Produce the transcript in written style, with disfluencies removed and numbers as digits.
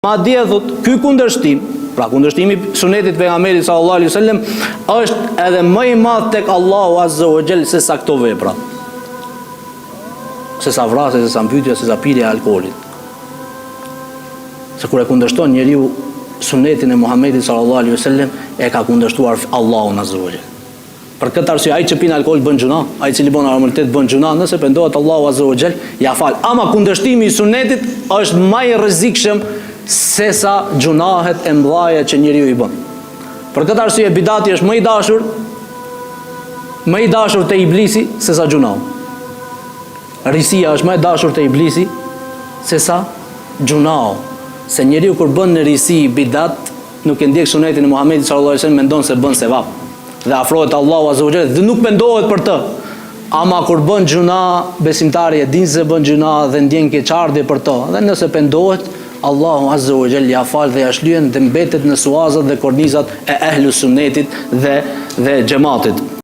Madje thot, ky kundërshtim, pra kundërshtimi sunetit pejgamberit sallallahu alaihi wasallam është edhe më i madh tek Allahu azza wa jall se sa këto vepra. Se sa vrasja, se sa mbytyja, se sa pirja e alkoolit. Se kur e kundërshton njeriu sunetin e Muhamedit sallallahu alaihi wasallam, e ka kundërshtuar Allahun azza wa jall. Për këtë arsye ai që pin alkool bën gjuna, ai cili bën aromalitet bën gjuna, nëse pendohet Allahu azza wa jall, ja fal. Ama kundërshtimi i sunetit është më i rrezikshëm se sa gjunahet e mëdha që njeriu i bën. Për këtë arsye bidati është më i dashur te iblisi se sa gjunahu. Risia është më e dashur te iblisi se sa gjunahu. Se njeriu kur bën në risi bidat, nuk e ndjek sunetin e Muhamedit sallallahu alaihi wasallam, mendon se bën sevap dhe afrohet Allahu azza wa jalla dhe nuk mendohet për të. Ama kur bën gjuna, besimtari e din se bën gjuna dhe ndjen keqardhje për to. Dhe nëse pendohet, Allahu azza wa jalla ja fal dhe ja shlyen dhe mbetet në suazat dhe kornizat e ehlus sunnetit dhe xhamatit.